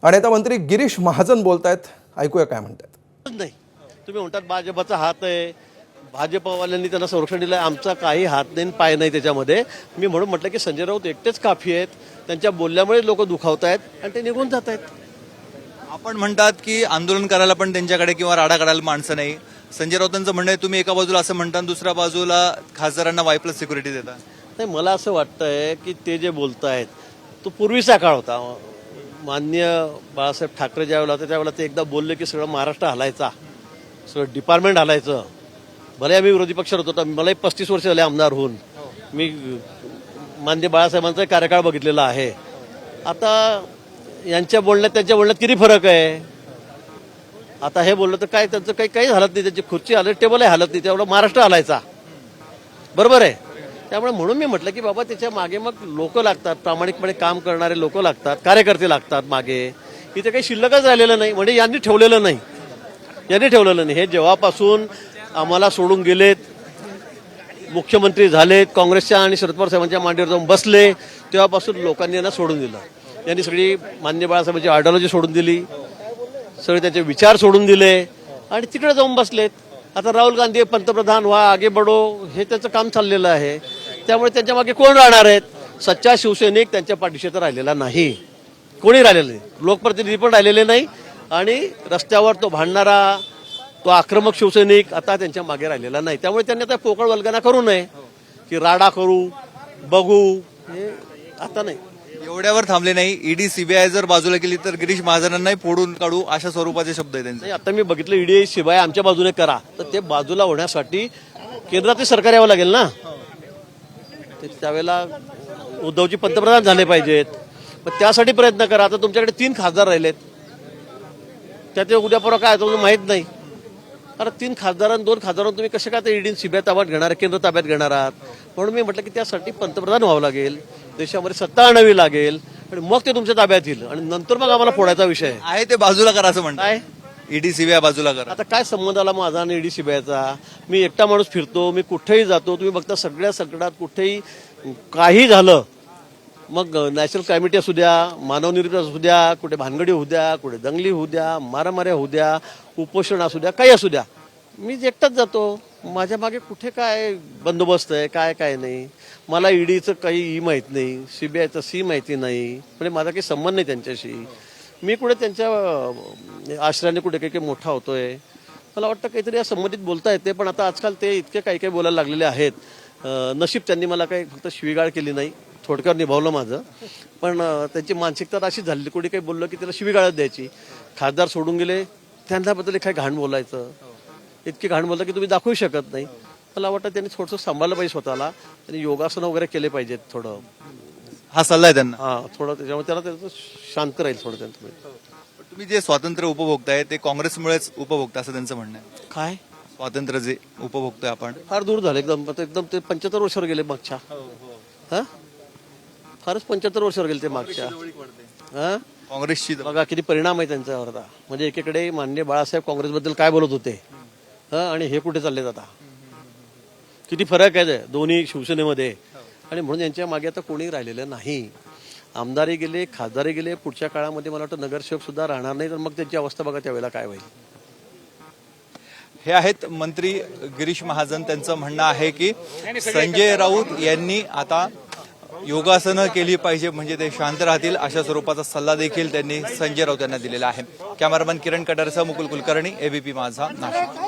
आणि आता मंत्री गिरीश महाजन बोलतायत, ऐकूया काय म्हणतात. नाही, तुम्ही म्हणतात भाजपचा हात आहे, भाजपवाल्यांनी त्यांना संरक्षण दिलं, आमचा काही हात नाही पाय नाही त्याच्यामध्ये. मी म्हणून म्हटलं की संजय राऊत एकटेच काफी आहेत, त्यांच्या बोलल्यामुळे लोक दुखावत आहेत आणि ते निघून जात आहेत. आपण म्हणतात की आंदोलन करायला पण त्यांच्याकडे किंवा राडा काढायला माणसं नाही. संजय राऊतांचं म्हणणं आहे तुम्ही एका बाजूला असं म्हणता, दुसऱ्या बाजूला खासदारांना वाय+ सिक्युरिटी देता. नाही, मला असं वाटतंय की ते जे बोलतायत तो पूर्वीचा काळ होता. माननीय बाळासाहेब ठाकरे ज्यावेळेला होते त्यावेळेला ते एकदा बोलले की सगळं महाराष्ट्र हलायचा, सगळं डिपार्टमेंट हलायचं. भले आम्ही विरोधी पक्षात होतो, मलाही 35 वर्ष झाले आमदार होऊन. मी माननीय बाळासाहेबांचा कार्यकाळ बघितलेला आहे. आता यांच्या बोलण्यात त्यांच्या बोलण्यात किती फरक आहे. आता हे बोललं तर काय त्यांचं काही हालत नाही, त्यांची खुर्ची हालत, टेबलही हालत नाही, त्यावेळेला महाराष्ट्र हलायचा. बरोबर आहे. त्यामुळे म्हणून मी म्हटलं की बाबा त्याच्या मागे मग लोक लागतात, प्रामाणिकपणे काम करणारे लोक लागतात, कार्यकर्ते लागतात मागे. इथे काही शिल्लकच राहिलेलं नाही, म्हणजे यांनी ठेवलेलं नाही. हे जेव्हापासून आम्हाला सोडून गेलेत, मुख्यमंत्री झालेत, काँग्रेसच्या आणि शरद पवार साहेबांच्या मांडीवर जाऊन बसले, तेव्हापासून लोकांनी यांना सोडून दिलं. यांनी सगळी माननीय बाळासाहेबांची आयडिओलॉजी सोडून दिली, सगळे त्यांचे विचार सोडून दिले आणि तिकडे जाऊन बसलेत. आता राहुल गांधी पंतप्रधान व्हा, आगे बढो, हे त्याचं काम चाललेलं आहे. त्यामुळे त्यांच्या मागे कोण राहणार आहेत. सच्चा शिवसैनिक त्यांच्या पाठीशी तर राहिलेला नाही, कोणी राहिलेलं नाही, लोकप्रतिनिधी पण राहिलेले नाही आणि रस्त्यावर तो भांडणारा, तो आक्रमक शिवसैनिक आता त्यांच्या मागे राहिलेला नाही. त्यामुळे त्यांनी आता पोकळ वल्गना करू नये की राडा करू, बघू, हे आता नाही. एवढ्यावर थांबले नाही. ईडी सीबीआय जर बाजूला केली तर गिरीश महाजनांनाही फोडून काढू अशा स्वरूपाचे शब्द आहेत त्यांचे. नाही, आता मी बघितलं ईडी सीबीआय आमच्या बाजूने करा, तर ते बाजूला होण्यासाठी केंद्रातील सरकार यावं लागेल ना. त्यावेळेला उद्धवजी पंतप्रधान झाले पाहिजेत, मग त्यासाठी प्रयत्न करा. आता तुमच्याकडे 3 खासदार राहिलेत, त्याचे उद्या परवा काय तुम्हाला माहित नाही. अरे 3 खासदार आणि 2 खासदारांना तुम्ही कसे काय ईडी सीबीआय ताब्यात घेणार, केंद्र ताब्यात घेणार आहात. म्हणून मी म्हटलं की त्यासाठी पंतप्रधान व्हावं लागेल, देशामध्ये सत्ता आणावी लागेल आणि मग ते तुमच्या ताब्यात येईल आणि नंतर मग आम्हाला फोडायचा विषय आहे ते बाजूला करा असं म्हणतात. काय ईडी सीबीआय बाजूला करा. आता काय संबंध आला माझा आणि ईडी सीबीआयचा. मी एकटा माणूस फिरतो, मी कुठेही जातो, तुम्ही बघता सगळ्या संकटात कुठेही काही झालं, मग नॅशनल कमिटी असू द्या, मानवनिर्मिती असू द्या, कुठे भानगडी होऊ द्या, कुठे दंगली होऊ द्या, मारामाऱ्या होऊ द्या, उपोषण असू द्या, काही असू द्या, मी एकटाच जातो. माझ्या मागे कुठे काय बंदोबस्त आहे, काय नाही. मला ईडीचं काही माहीत नाही, सीबीआयचं माहिती नाही, म्हणजे माझा काही संबंध नाही त्यांच्याशी. मी कुठे त्यांच्या आश्रयाने कुठे काही मोठा होतोय. मला वाटतं काहीतरी या संबंधित बोलता येते, पण आता आजकाल ते इतके काही बोलायला लागलेले आहेत. नशीब त्यांनी मला काही फक्त शिवीगाळ केली नाही, थोडक्यावर निभावलं माझं. पण त्यांची मानसिकता अशी झाली, कोणी काही बोललं की त्याला शिवीगाळच द्यायची. खासदार सोडून गेले, त्यांच्याबद्दल काही घाण बोलायचं, इतकी घाण बोलतं की तुम्ही दाखवू शकत नाही. मला वाटतं त्यांनी थोडंसं सांभाळलं पाहिजे स्वतःला, त्यांनी योगासनं वगैरे केले पाहिजेत थोडं. हा सल्ला आहे त्यांना. हां, थोडं त्याच्यामुळे त्याला त्याचं शांत राहील थोडं त्यांचं. तुम्ही जे स्वातंत्र्य उपभोगताय ते काँग्रेसमुळेच उपभोगता असं त्यांचं म्हणणं आहे. काय स्वातंत्र्य जे उपभोगतोय आपण फार दूर झालं एकदम ते 75 वर्षावर गेले मागच्या. हा, फारच 75 वर्षावर गेले ते मागच्या. हा, काँग्रेसची बघा किती परिणाम आहे त्यांच्यावर आता. म्हणजे एकीकडे माननीय बाळासाहेब काँग्रेसबद्दल काय बोलत होते, हा, आणि हे कुठे चाललेत आता. किती फरक आहे दोन्ही शिवसेनेमध्ये. आणि म्हणून यांच्या मागे आता कोणी राहिलेलं नाही. आमदारही गेले, खासदारही गेले, पुढच्या काळामध्ये मला वाटतं नगरसेवक सुद्धा राहणार नाही. तर मग त्यांची अवस्था बघा त्यावेळेला काय होईल. हे आहेत मंत्री गिरीश महाजन. त्यांचं म्हणणं आहे की संजय राऊत यांनी आता योगासनं केली पाहिजे, म्हणजे ते शांत राहतील, अशा स्वरूपाचा सल्ला देखील त्यांनी संजय राऊत यांना दिलेला आहे. कॅमेरामॅन किरण कटारेसह मुकुल कुलकर्णी, एबीपी माझा, नाशिक.